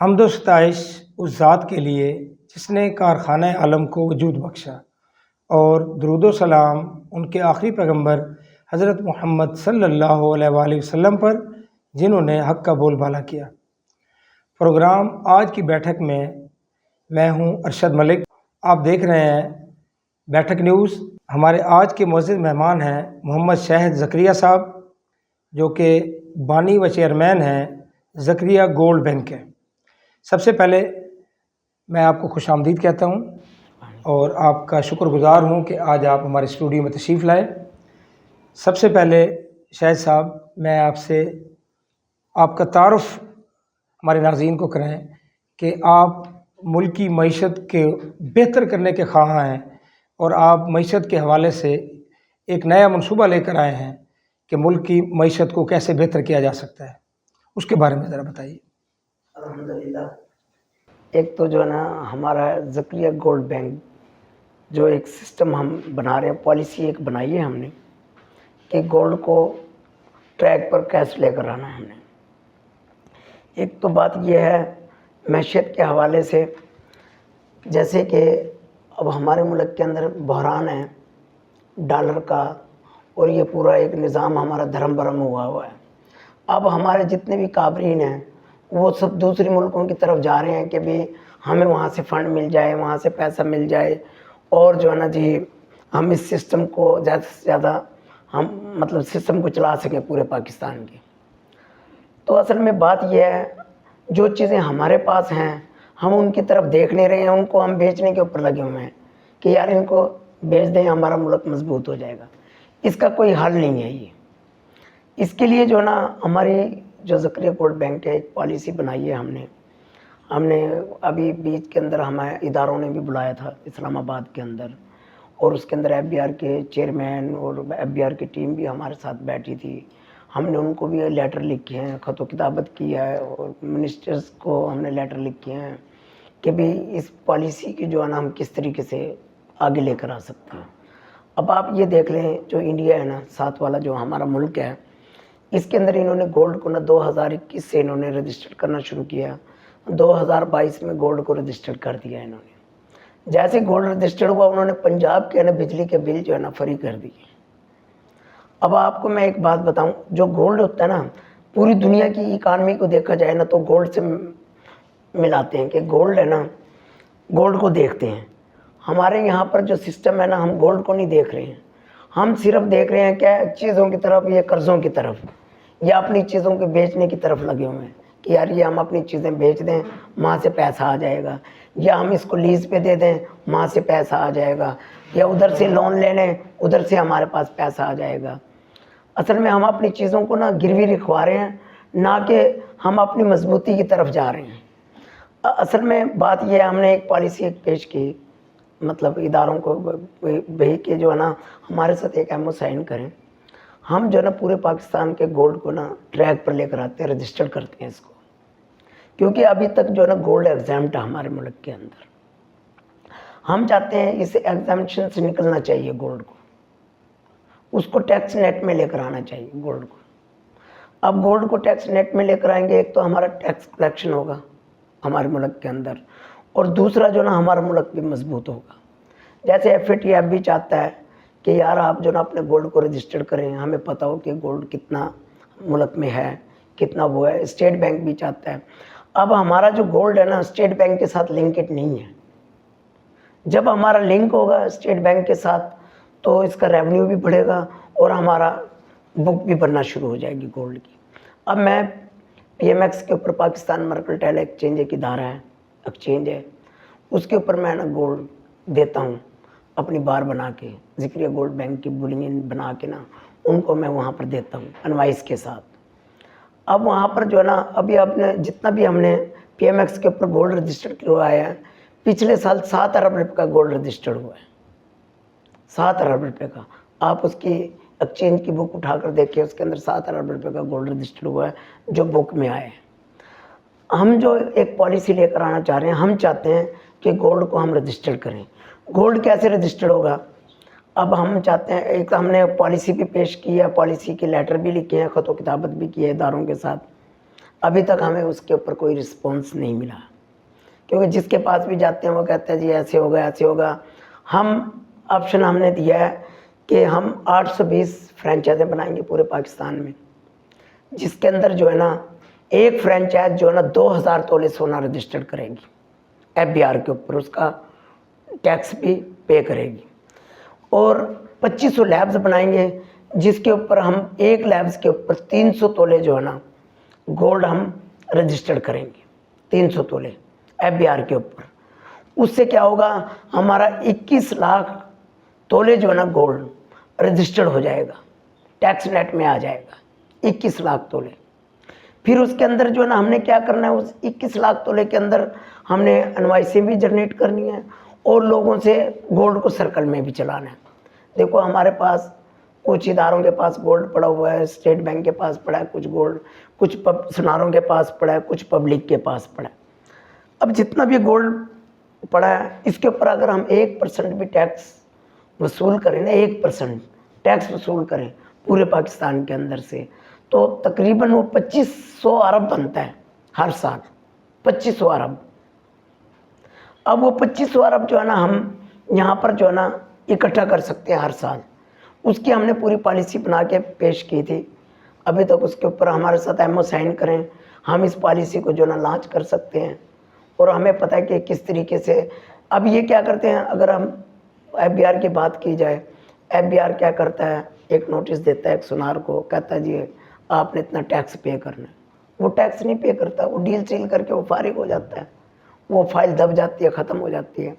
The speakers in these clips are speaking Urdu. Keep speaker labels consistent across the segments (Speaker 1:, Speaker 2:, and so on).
Speaker 1: حمد و ستائش اس ذات کے لیے جس نے کارخانہ عالم کو وجود بخشا، اور درود و سلام ان کے آخری پیغمبر حضرت محمد صلی اللہ علیہ وآلہ وسلم پر، جنہوں نے حق کا بول بالا کیا۔ پروگرام آج کی بیٹھک میں ہوں ارشد ملک۔ آپ دیکھ رہے ہیں بیٹھک نیوز۔ ہمارے آج کے معزز مہمان ہیں محمد شاہد زکریا صاحب، جو کہ بانی و چیئرمین ہیں زکریا گولڈ بینک کے۔ سب سے پہلے میں آپ کو خوش آمدید کہتا ہوں اور آپ کا شکر گزار ہوں کہ آج آپ ہمارے اسٹوڈیو میں تشریف لائے۔ سب سے پہلے شاہد صاحب، میں آپ سے آپ کا تعارف ہمارے ناظرین کو کریں کہ آپ ملکی معیشت کے بہتر کرنے کے خواہاں ہیں، اور آپ معیشت کے حوالے سے ایک نیا منصوبہ لے کر آئے ہیں کہ ملک کی معیشت کو کیسے بہتر کیا جا سکتا ہے، اس کے بارے میں ذرا بتائیے۔
Speaker 2: الحمدللہ، ایک تو جو ہے نا ہمارا زکریا گولڈ بینک جو ایک سسٹم ہم بنا رہے ہیں، پالیسی ایک بنائی ہے ہم نے کہ گولڈ کو ٹریک پر کیسے لے کر آنا ہے ہم نے۔ ایک تو بات یہ ہے معیشت کے حوالے سے، جیسے کہ اب ہمارے ملک کے اندر بحران ہے ڈالر کا، اور یہ پورا ایک نظام ہمارا دھرم برم ہوا ہے۔ اب ہمارے جتنے بھی کابرین ہیں وہ سب دوسرے ملکوں کی طرف جا رہے ہیں کہ بھی ہمیں وہاں سے فنڈ مل جائے، وہاں سے پیسہ مل جائے، اور جو ہے نا جی ہم اس سسٹم کو زیادہ سے زیادہ ہم مطلب سسٹم کو چلا سکیں پورے پاکستان کے۔ تو اصل میں بات یہ ہے، جو چیزیں ہمارے پاس ہیں ہم ان کی طرف دیکھ نہیں رہے ہیں، ان کو ہم بیچنے کے اوپر لگے ہوئے ہیں کہ یار ان کو بیچ دیں، ہمارا ملک مضبوط ہو جائے گا۔ اس کا کوئی حل نہیں ہے یہ۔ اس کے لیے جو ہے نا ہماری جو زکریا گولڈ بینک ہے ایک پالیسی بنائی ہے ہم نے ابھی بیچ کے اندر ہمارے اداروں نے بھی بلایا تھا اسلام آباد کے اندر، اور اس کے اندر ایف بی آر کے چیئرمین اور ایف بی آر کی ٹیم بھی ہمارے ساتھ بیٹھی تھی۔ ہم نے ان کو بھی لیٹر لکھے ہیں، خط و کتابت کیا ہے، اور منسٹرز کو ہم نے لیٹر لکھے ہیں کہ بھی اس پالیسی کی جو ہے نا ہم کس طریقے سے آگے لے کر آ سکتے ہیں۔ اب آپ یہ دیکھ لیں، جو انڈیا ہے نا ساتھ والا جو ہمارا ملک ہے، اس کے اندر انہوں نے گولڈ کو نا 2021 سے انہوں نے رجسٹر کرنا شروع کیا، 2022 میں گولڈ کو رجسٹر کر دیا انہوں نے۔ جیسے گولڈ رجسٹر ہوا، انہوں نے پنجاب کے نا بجلی کے بل جو ہے نا فری کر دیے۔ اب آپ کو میں ایک بات بتاؤں، جو گولڈ ہوتا ہے نا، پوری دنیا کی اکانومی کو دیکھا جائے نا تو گولڈ سے ملاتے ہیں کہ گولڈ ہے نا، گولڈ کو دیکھتے ہیں۔ ہمارے یہاں پر جو سسٹم ہے نا، ہم گولڈ کو نہیں دیکھ رہے ہیں، ہم صرف دیکھ رہے ہیں کیا چیزوں کی طرف یا قرضوں کی طرف، یا اپنی چیزوں کے بیچنے کی طرف لگے ہوئے ہیں کہ یار یہ ہم اپنی چیزیں بیچ دیں، وہاں سے پیسہ آ جائے گا، یا ہم اس کو لیز پہ دے دیں، وہاں سے پیسہ آ جائے گا، یا ادھر سے لون لے لیں، ادھر سے ہمارے پاس پیسہ آ جائے گا۔ اصل میں ہم اپنی چیزوں کو نا گروی رکھوا رہے ہیں، نہ کہ ہم اپنی مضبوطی کی طرف جا رہے ہیں۔ اصل میں بات یہ ہے، ہم نے ایک پالیسی پیش کی، مطلب اداروں کو بھئی کہ جو ہے نا ہمارے ساتھ ایک ایم او سائن کریں، ہم جو ہے نا پورے پاکستان کے گولڈ کو نا ٹریک پر لے کر آتے ہیں، رجسٹر کرتے ہیں اس کو، کیونکہ ابھی تک جو ہے نا گولڈ ایگزامٹ ہے ہمارے ملک کے اندر۔ ہم چاہتے ہیں اس ایگزامشن سے نکلنا چاہیے گولڈ کو، اس کو ٹیکس نیٹ میں لے کر آنا چاہیے گولڈ کو۔ اب گولڈ کو ٹیکس نیٹ میں لے کر آئیں گے، ایک تو ہمارا ٹیکس کلیکشن ہوگا ہمارے ملک کے اندر، اور دوسرا جو نا ہمارا ملک بھی مضبوط ہوگا۔ جیسے ایف اے ٹی ایف بھی چاہتا ہے کہ یار آپ جو نا اپنے گولڈ کو رجسٹر کریں، ہمیں پتہ ہو کہ گولڈ کتنا ملک میں ہے، کتنا وہ ہے۔ اسٹیٹ بینک بھی چاہتا ہے۔ اب ہمارا جو گولڈ ہے نا اسٹیٹ بینک کے ساتھ لنکڈ نہیں ہے۔ جب ہمارا لنک ہوگا اسٹیٹ بینک کے ساتھ تو اس کا ریونیو بھی بڑھے گا، اور ہمارا بک بھی بننا شروع ہو جائے گی گولڈ کی۔ اب میں پی ایم ایکس کے اوپر پاکستان مرکنٹائل ایکسچینج ایک ادارہ ہے، ایکسچینج ہے، اس کے اوپر میں نا گولڈ دیتا ہوں اپنی بار بنا کے، زکریا گولڈ بینک کی بلین بنا کے نا ان کو میں وہاں پر دیتا ہوں انوائس کے ساتھ۔ اب وہاں پر جو ہے نا ابھی آپ نے جتنا بھی ہم نے پی ایم ایکس کے اوپر گولڈ رجسٹر کروایا ہے، پچھلے سال 7 ارب روپے کا گولڈ رجسٹرڈ ہوا ہے، 7 ارب روپے کا۔ آپ اس کی ایکسچینج کی بک اٹھا کر دیکھیں، اس کے اندر 7 ارب روپے کا گولڈ رجسٹرڈ ہوا ہے جو بک میں آئے ہیں۔ ہم جو ایک پالیسی لے کر آنا چاہ رہے ہیں، ہم چاہتے ہیں کہ گولڈ کو ہم رجسٹر کریں۔ گولڈ کیسے رجسٹرڈ ہوگا؟ اب ہم چاہتے ہیں، ایک ہم نے پالیسی بھی پیش کی ہے، پالیسی کے لیٹر بھی لکھے ہیں، خط و کتابت بھی کی ہے اداروں کے ساتھ۔ ابھی تک ہمیں اس کے اوپر کوئی رسپانس نہیں ملا، کیونکہ جس کے پاس بھی جاتے ہیں وہ کہتے ہیں جی ایسے ہوگا ایسے ہوگا. ہم نے دیا ہے کہ ہم 820 فرینچائزیں بنائیں گے پورے پاکستان میں، جس کے اندر جو ہے نا ایک فرینچائز جو ہے نا 2000 تولے سونا رجسٹرڈ کرے گی FBR کے اوپر، اس کا ٹیکس بھی پے کرے گی. اور 2500 لیبز بنائیں گے جس کے اوپر ہم ایک لیبز کے اوپر 300 تولے جو ہے نا گولڈ ہم رجسٹرڈ کریں گے، 300 تولے FBR کے اوپر. اس سے کیا ہوگا، ہمارا 21 لاکھ تولے جو ہے نا گولڈ رجسٹرڈ ہو جائے گا، ٹیکس نیٹ میں آ جائے گا 21 لاکھ تولے. پھر اس کے اندر جو ہے نا ہم نے کیا کرنا ہے، اس 21 لاکھ تولے کے اندر ہم نے انوائسیں بھی جنریٹ کرنی ہیں اور لوگوں سے گولڈ کو سرکل میں بھی چلانا ہے. دیکھو ہمارے پاس کچھ اداروں کے پاس گولڈ پڑا ہوا ہے، اسٹیٹ بینک کے پاس پڑا ہے کچھ گولڈ، کچھ سناروں کے پاس پڑا ہے، کچھ پبلک کے پاس پڑا ہے. اب جتنا بھی گولڈ پڑا ہے اس کے اوپر اگر ہم 1% بھی ٹیکس وصول کریں نا، 1% ٹیکس وصول کریں پورے پاکستان کے اندر سے، تو تقریباً وہ 2500 ارب بنتا ہے ہر سال، 2500 ارب. اب وہ 2500 ارب جو ہے نا ہم یہاں پر جو ہے نا اکٹھا کر سکتے ہیں ہر سال. اس کی ہم نے پوری پالیسی بنا کے پیش کی تھی. ابھی تک اس کے اوپر ہمارے ساتھ MO سائن کریں، ہم اس پالیسی کو جو ہے نا لانچ کر سکتے ہیں. اور ہمیں پتہ ہے کہ کس طریقے سے اب یہ کیا کرتے ہیں، اگر ہم FBR کی بات کی جائے، FBR کیا کرتا ہے، ایک نوٹس دیتا ہے ایک سنار کو، کہتا ہے جی آپ نے اتنا ٹیکس پے کرنا ہے. وہ ٹیکس نہیں پے کرتا، وہ ڈیل سیل کر کے وہ فارغ ہو جاتا ہے، وہ فائل دب جاتی ہے، ختم ہو جاتی ہے.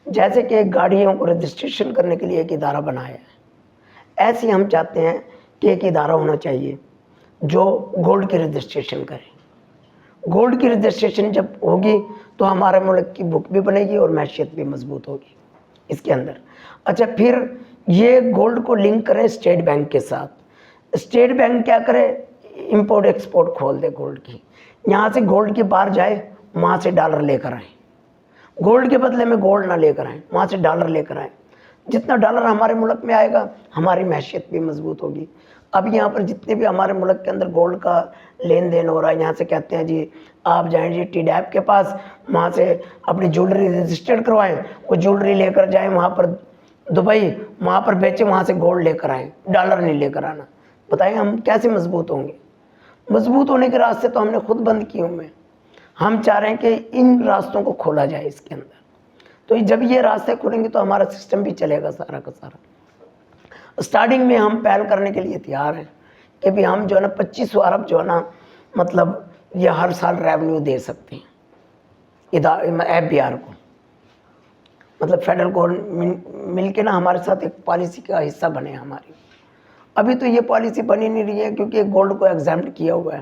Speaker 2: جیسے کہ گاڑیوں کو رجسٹریشن کرنے کے لیے ایک ادارہ بنایا ہے، ایسے ہم چاہتے ہیں کہ ایک ادارہ ہونا چاہیے جو گولڈ کی رجسٹریشن کرے. گولڈ کی رجسٹریشن جب ہوگی تو ہمارے ملک کی بک بھی بنے گی اور معیشت بھی مضبوط ہوگی اس کے اندر. اچھا پھر یہ گولڈ کو لنک کریں اسٹیٹ بینک کے ساتھ. اسٹیٹ بینک کیا کرے، امپورٹ ایکسپورٹ کھول دے گولڈ کی، یہاں سے گولڈ کی باہر جائے، وہاں سے ڈالر لے کر آئیں. گولڈ کے بدلے میں گولڈ نہ لے کر آئیں، وہاں سے ڈالر لے کر آئیں. جتنا ڈالر ہمارے ملک میں آئے گا ہماری معیشت بھی مضبوط ہوگی. اب یہاں پر جتنے بھی ہمارے ملک کے اندر گولڈ کا لین دین ہو رہا ہے، یہاں سے کہتے ہیں جی آپ جائیں جی TDAP کے پاس، وہاں سے اپنی جولری رجسٹرڈ کروائیں، وہ جولری لے کر جائیں وہاں پر دبئی، وہاں پر بیچیں، وہاں سے گولڈ لے کر آئیں، ڈالر نہیں لے کر آنا. بتائیں ہم کیسے مضبوط ہوں گے؟ مضبوط ہونے کے راستے تو ہم نے خود بند کیے ہوئے ہیں. ہم چاہ رہے ہیں کہ ان راستوں کو کھولا جائے اس کے اندر. تو جب یہ راستے کھولیں گے تو ہمارا سسٹم بھی چلے گا سارا کا سارا. اسٹارٹنگ میں ہم پہل کرنے کے لیے تیار ہیں کہ بھی ہم جو ہے نا 2500 ارب جو ہے نا مطلب یہ ہر سال ریونیو دے سکتے ہیں FBR کو. مطلب فیڈرل گورنمنٹ مل کے نا ہمارے ساتھ ایک پالیسی کا حصہ بنے ہماری. ابھی تو یہ پالیسی بنی نہیں رہی ہے کیونکہ گولڈ کو ایگزامپٹ کیا ہوا ہے.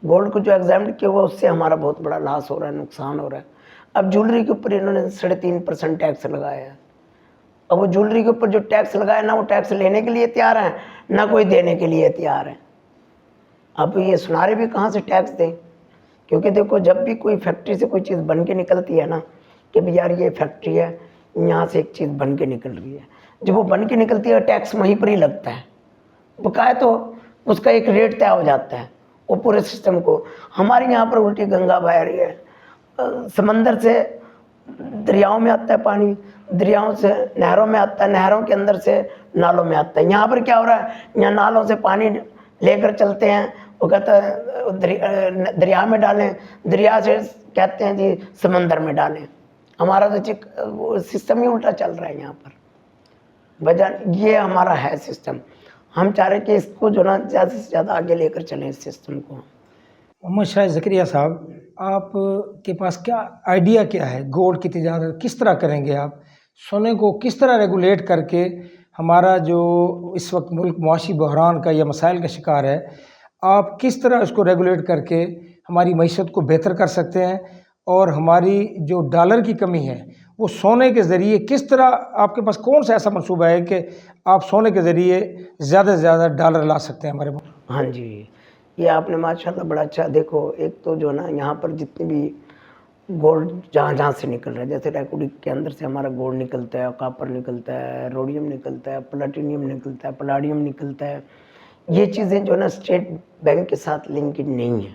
Speaker 2: گولڈ کو جو ایگزامپٹ کیا ہوا ہے اس سے ہمارا بہت بڑا لاس ہو رہا ہے، نقصان ہو رہا ہے. اب جولری کے اوپر انہوں نے 3.5% ٹیکس لگایا ہے. اب وہ جولری کے اوپر جو ٹیکس لگایا نہ وہ ٹیکس لینے کے لیے تیار ہیں نہ کوئی دینے کے لیے تیار ہے. اب یہ سنارے بھی کہاں سے ٹیکس دیں؟ کیونکہ دیکھو جب بھی کوئی فیکٹری سے کوئی چیز بن کے نکلتی ہے نا کہ بھی یار یہ فیکٹری ہے، یہاں سے ایک چیز بن کے نکل رہی ہے، جب وہ بن کے نکلتی ہے ٹیکس وہیں پر ہی لگتا ہے بقایا، تو اس کا ایک ریٹ طے ہو جاتا ہے وہ پورے سسٹم کو. ہمارے یہاں پر الٹی گنگا بہہ رہی ہے، سمندر سے دریاؤں میں آتا ہے پانی، دریاؤں سے نہروں میں آتا ہے، نہروں کے اندر سے نالوں میں آتا ہے. یہاں پر کیا ہو رہا ہے، یہاں نالوں سے پانی لے کر چلتے ہیں، وہ کہتا ہے دریا میں ڈالیں، دریا سے کہتے ہیں جی سمندر میں ڈالیں. ہمارا تو سسٹم ہی الٹا چل رہا ہے یہاں پر. وجہ یہ ہمارا ہے سسٹم. ہم چاہ رہے ہیں کہ اس کو جو نا زیادہ سے زیادہ آگے لے کر چلیں اس سسٹم کو.
Speaker 1: محمد شاہد زکریا صاحب، آپ کے پاس کیا آئیڈیا کیا ہے؟ گولڈ کی تجارت کس طرح کریں گے آپ؟ سونے کو کس طرح ریگولیٹ کر کے ہمارا جو اس وقت ملک معاشی بحران کا یا مسائل کا شکار ہے، آپ کس طرح اس کو ریگولیٹ کر کے ہماری معیشت کو بہتر کر سکتے ہیں؟ اور ہماری جو ڈالر کی کمی ہے وہ سونے کے ذریعے کس طرح، آپ کے پاس کون سا ایسا منصوبہ ہے کہ آپ سونے کے ذریعے زیادہ سے زیادہ ڈالر لا سکتے ہیں ہمارے ملک؟
Speaker 2: ہاں جی، یہ آپ نے ماشاءاللہ بڑا اچھا. دیکھو ایک تو جو نا یہاں پر جتنی بھی گولڈ جہاں سے نکل رہا ہے، جیسے ریکوڈی کے اندر سے ہمارا گولڈ نکلتا ہے، کاپر نکلتا ہے، روڈیم نکلتا ہے، پلاٹینیم نکلتا ہے، پلاڈیم نکلتا ہے. یہ چیزیں جو ہے نا اسٹیٹ بینک کے ساتھ لنکڈ نہیں ہیں.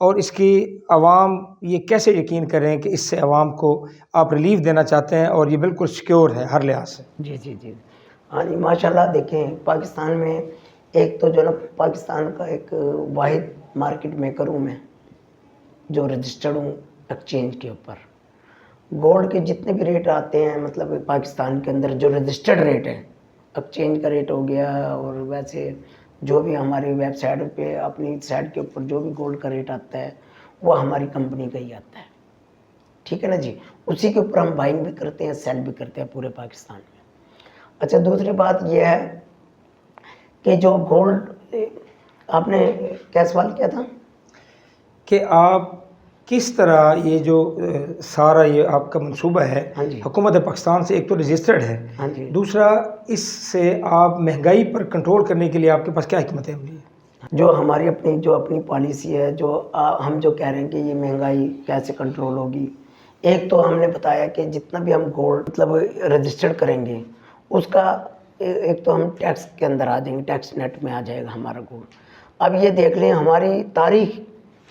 Speaker 1: اور اس کی عوام یہ کیسے یقین کریں کہ اس سے عوام کو آپ ریلیف دینا چاہتے ہیں اور یہ بالکل سیکیور ہے ہر لحاظ سے؟
Speaker 2: جی جی جی ہاں جی ماشاء اللہ. دیکھیں پاکستان میں ایک تو جو نا پاکستان کا ایک واحد مارکیٹ میکر ہوں میں جو رجسٹرڈ ہوں ایکسچینج کے اوپر. گولڈ کے جتنے بھی ریٹ آتے ہیں مطلب پاکستان کے اندر جو رجسٹرڈ ریٹ ہے ایکسچینج کا ریٹ ہو گیا اور ویسے جو بھی ہماری ویب سائٹ پہ اپنی سائٹ کے اوپر جو بھی گولڈ کا ریٹ آتا ہے وہ ہماری کمپنی کا ہی آتا ہے. ٹھیک ہے نا جی. اسی کے اوپر ہم بائنگ بھی کرتے ہیں سیل بھی کرتے ہیں پورے پاکستان میں. اچھا دوسری بات یہ ہے کہ جو گولڈ آپ نے کیا سوال کیا تھا
Speaker 1: کہ آپ کس طرح یہ جو سارا یہ آپ کا منصوبہ ہے
Speaker 2: ہاں جی
Speaker 1: حکومت پاکستان سے ایک تو رجسٹرڈ ہے،
Speaker 2: ہاں جی
Speaker 1: دوسرا اس سے آپ مہنگائی پر کنٹرول کرنے کے لیے آپ کے پاس کیا حکمت عملی ہے؟
Speaker 2: جو ہماری اپنی پالیسی ہے جو ہم جو کہہ رہے ہیں کہ یہ مہنگائی کیسے کنٹرول ہوگی. ایک تو ہم نے بتایا کہ جتنا بھی ہم گولڈ مطلب رجسٹرڈ کریں گے اس کا ایک تو ہم ٹیکس کے اندر آ جائیں گے، ٹیکس نیٹ میں آ جائے گا ہمارا گولڈ. اب یہ دیکھ لیں ہماری تاریخ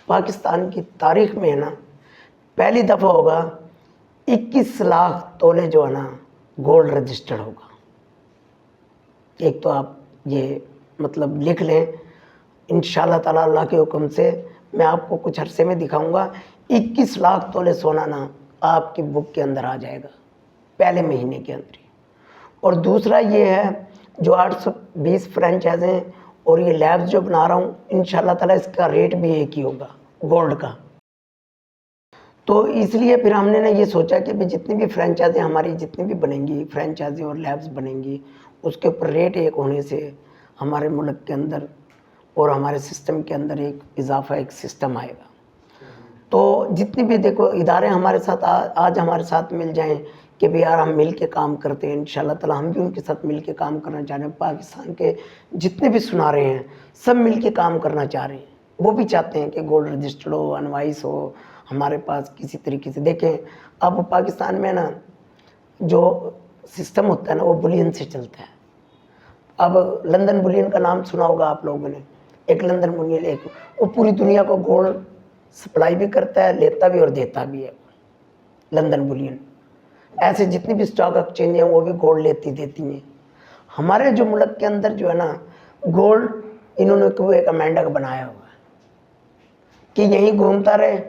Speaker 2: پاکستان کی تاریخ میں ہے نا پہلی دفعہ ہوگا 21 لاکھ تولے جو ہے نا گولڈ رجسٹرڈ ہوگا. ایک تو آپ یہ مطلب لکھ لیں انشاءاللہ تعالیٰ اللہ کے حکم سے میں آپ کو کچھ عرصے میں دکھاؤں گا 21 لاکھ تولے سونا نا آپ کی بک کے اندر آ جائے گا پہلے مہینے کے اندر ہی. اور دوسرا یہ ہے جو 820 فرینچائزیں اور یہ لیبز جو بنا رہا ہوں انشاءاللہ تعالیٰ اس کا ریٹ بھی ایک ہی ہوگا گولڈ کا. تو اس لیے پھر ہم نے نا یہ سوچا کہ بھی جتنی بھی فرینچائزیں ہماری جتنی بھی بنیں گی فرینچائزیں اور لیبز بنیں گی اس کے اوپر ریٹ ایک ہونے سے ہمارے ملک کے اندر اور ہمارے سسٹم کے اندر ایک اضافہ ایک سسٹم آئے گا. تو جتنی بھی دیکھو ادارے ہمارے ساتھ آج ہمارے ساتھ مل جائیں کہ بھی یار ہم مل کے کام کرتے ہیں انشاءاللہ تعالیٰ ہم بھی ان کے ساتھ مل کے کام کرنا چاہ رہے ہیں. پاکستان کے جتنے بھی سنارے ہیں سب مل کے کام کرنا چاہ رہے ہیں. وہ بھی چاہتے ہیں کہ گولڈ رجسٹرڈ ہو انوائس ہو ہمارے پاس کسی طریقے سے. دیکھیں اب پاکستان میں نا جو سسٹم ہوتا ہے نا وہ بلین سے چلتا ہے. اب لندن بلین کا نام سنا ہوگا آپ لوگوں نے. ایک لندن بلین ایک وہ پوری دنیا کو گولڈ سپلائی بھی کرتا ہے لیتا بھی اور دیتا بھی ہے لندن بلین. ایسے جتنی بھی اسٹاک ایکسچینج ہیں وہ بھی گولڈ لیتی دیتی ہیں. ہمارے جو ملک کے اندر جو ہے نا گولڈ انہوں نے ایک امینڈک بنایا ہوا ہے کہ یہیں گھومتا رہے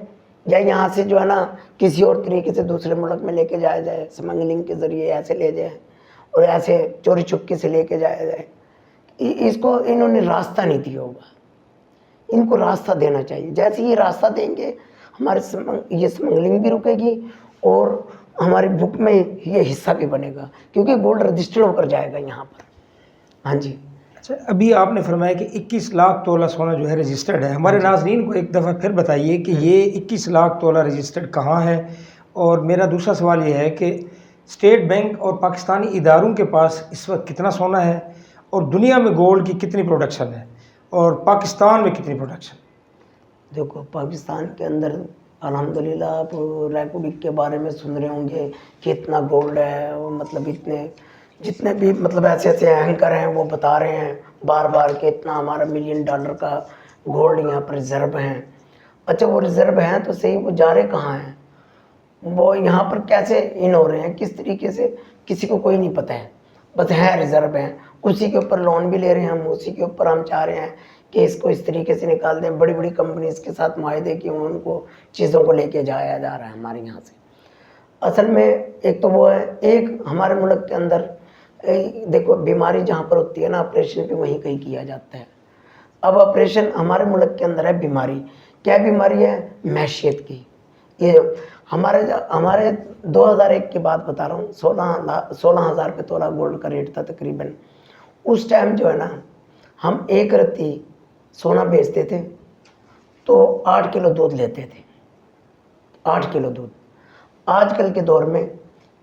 Speaker 2: یا یہاں سے جو ہے نا کسی اور طریقے سے دوسرے ملک میں لے کے جایا جائے اسمگلنگ کے ذریعے ایسے لے جائے اور ایسے چوری چھپکے سے لے کے جایا جائے. اس کو انہوں نے راستہ نہیں دیا ہوگا. ان کو راستہ دینا چاہیے. جیسے یہ راستہ دیں گے ہمارے یہ اسمگلنگ بھی رکے گی اور ہماری بک میں یہ حصہ بھی بنے گا کیونکہ گولڈ رجسٹرڈ ہو کر جائے گا یہاں پر. ہاں جی.
Speaker 1: اچھا ابھی آپ نے فرمایا کہ 21 لاکھ تولہ سونا جو ہے رجسٹرڈ ہے. ہمارے ناظرین کو ایک دفعہ پھر بتائیے کہ یہ 21 لاکھ تولہ رجسٹرڈ کہاں ہے. اور میرا دوسرا سوال یہ ہے کہ اسٹیٹ بینک اور پاکستانی اداروں کے پاس اس وقت کتنا سونا ہے اور دنیا میں گولڈ کی کتنی پروڈکشن ہے اور پاکستان میں کتنی پروڈکشن؟
Speaker 2: دیکھو پاکستان کے اندر الحمدللہ آپ ریکوڈک کے بارے میں سن رہے ہوں گے کہ اتنا گولڈ ہے. مطلب اتنے جتنے بھی مطلب ایسے اینکر ہیں وہ بتا رہے ہیں بار بار کہ اتنا ہمارا $1 ملین کا گولڈ یہاں پر ریزرو ہیں. اچھا وہ ریزرو ہیں تو صحیح وہ جا رہے کہاں ہیں وہ یہاں پر کیسے ان ہو رہے ہیں کس طریقے سے کسی کو کوئی نہیں پتہ ہے. بس ہیں ریزرو ہیں اسی کے اوپر لون بھی لے رہے ہیں ہم اسی کے اوپر ہم چاہ رہے ہیں کہ اس کو اس طریقے سے نکال دیں. بڑی بڑی کمپنیز کے ساتھ معاہدے کہ ان کو چیزوں کو لے کے جایا جا رہا ہے ہمارے یہاں سے. اصل میں ایک تو وہ ہے ایک ہمارے ملک کے اندر دیکھو بیماری جہاں پر ہوتی ہے نا آپریشن بھی وہیں کہیں کیا جاتا ہے. اب آپریشن ہمارے ملک کے اندر ہے بیماری. کیا بیماری ہے؟ معیشت کی. یہ ہمارے 2001 کی بات بتا رہا ہوں 16,000 روپے تولہ گولڈ کا ریٹ تھا تقریباً. اس ٹائم جو ہے نا ہم 1 رتی سونا بیچتے تھے تو 8 کلو دودھ لیتے تھے. 8 کلو دودھ. آج کل کے دور میں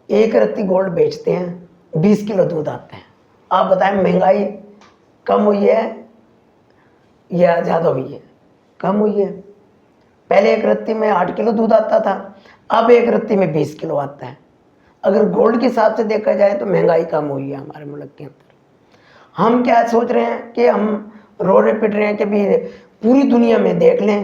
Speaker 2: 1 رتی گولڈ بیچتے ہیں 20 کلو دودھ آتا ہے. آپ بتائیں مہنگائی کم ہوئی ہے یا زیادہ ہوئی ہے؟ کم ہوئی ہے. پہلے 1 رتی میں 8 کلو دودھ آتا تھا اب 1 رتی میں 20 کلو آتا ہے. اگر گولڈ کے حساب سے دیکھا جائے تو مہنگائی کم ہوئی ہے ہمارے ملک کے اندر. ہم کیا سوچ رہے ہیں کہ ہم رو رہے پٹ رہے ہیں کہ بھی پوری دنیا میں دیکھ لیں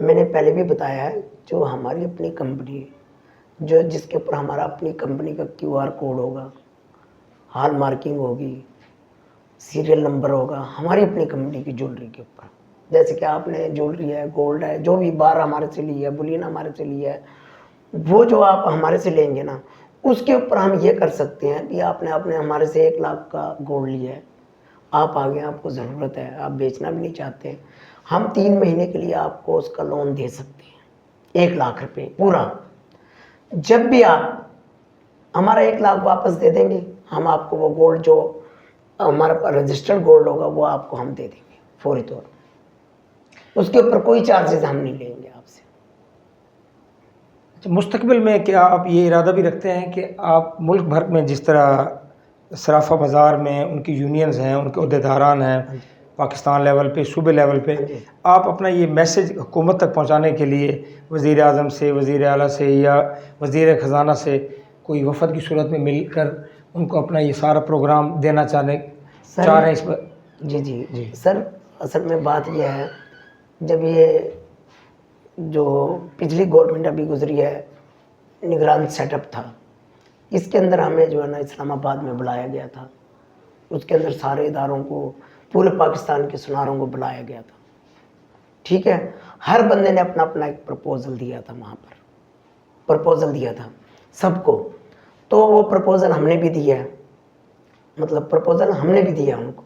Speaker 2: میں نے پہلے بھی بتایا ہے جو ہماری اپنی کمپنی ہے جو جس کے اوپر ہمارا اپنی کمپنی کا QR کوڈ ہوگا, ہال مارکنگ ہوگی, سیریل نمبر ہوگا ہماری اپنی کمپنی کی جولری کے اوپر. جیسے کہ آپ نے جولری ہے, گولڈ ہے, جو بھی بار ہمارے سے لی ہے, بلین ہمارے سے لی ہے, وہ جو آپ ہمارے سے لیں گے نا اس کے اوپر ہم یہ کر سکتے ہیں کہ آپ نے ہمارے سے 1 لاکھ کا گولڈ لیا ہے, آپ آگے آپ کو ضرورت ہے, آپ بیچنا بھی نہیں چاہتے, ہم 3 مہینے کے لیے آپ کو اس کا لون دے سکتے ہیں 1 لاکھ روپے پورا. جب بھی آپ ہمارا 1 لاکھ واپس دے دیں گے, ہم آپ کو وہ گولڈ جو ہمارا رجسٹرڈ گولڈ ہوگا وہ آپ کو ہم دے دیں گے فوری طور پر. اس کے اوپر کوئی چارجز ہم نہیں لیں گے آپ سے.
Speaker 1: مستقبل میں کیا آپ یہ ارادہ بھی رکھتے ہیں کہ آپ ملک بھر میں جس طرح صرافہ بازار میں ان کی یونینز ہیں, ان کے عہدیداران ہیں, پاکستان لیول پہ, صوبے لیول پہ, آپ اپنا یہ میسج حکومت تک پہنچانے کے لیے وزیر اعظم سے, وزیر اعلیٰ سے یا وزیر خزانہ سے کوئی وفد کی صورت میں مل کر ان کو اپنا یہ سارا پروگرام دینا چاہ رہے ہیں اس پر؟
Speaker 2: جی سر, اصل میں بات یہ ہے جب یہ جو پچھلی گورنمنٹ ابھی گزری ہے نگران سیٹ اپ تھا, اس کے اندر ہمیں جو ہے نا اسلام آباد میں بلایا گیا تھا. اس کے اندر سارے اداروں کو, پورے پاکستان کے سناروں کو بلایا گیا تھا. ٹھیک ہے, ہر بندے نے اپنا اپنا ایک پرپوزل دیا تھا, وہاں پر پرپوزل دیا تھا سب کو. تو وہ پرپوزل ہم نے بھی دیا ہے, مطلب پرپوزل ہم نے بھی دیا ان کو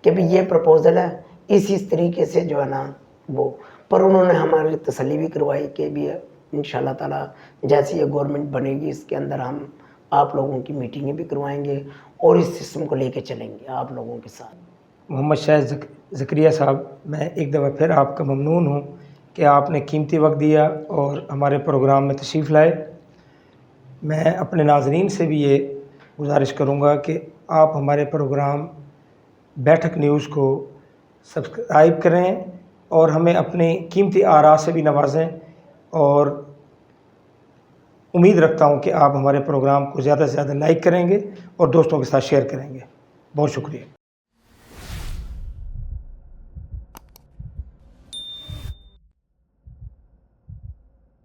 Speaker 2: کہ بھی یہ پرپوزل ہے, اس طریقے سے جو ہے نا وہ. پر انہوں نے ہماری تسلی بھی کروائی کہ بھی انشاءاللہ تعالیٰ جیسی یہ گورنمنٹ بنے گی اس کے اندر ہم آپ لوگوں کی میٹنگیں بھی کروائیں گے اور اس سسٹم کو لے کے چلیں گے آپ لوگوں کے ساتھ.
Speaker 1: محمد شاہد زکریا صاحب, میں ایک دفعہ پھر آپ کا ممنون ہوں کہ آپ نے قیمتی وقت دیا اور ہمارے پروگرام میں تشریف لائے. میں اپنے ناظرین سے بھی یہ گزارش کروں گا کہ آپ ہمارے پروگرام بیٹھک نیوز کو سبسکرائب کریں اور ہمیں اپنی قیمتی آراء سے بھی نوازیں, اور امید رکھتا ہوں کہ آپ ہمارے پروگرام کو زیادہ سے زیادہ لائک کریں گے اور دوستوں کے ساتھ شیئر کریں گے. بہت شکریہ.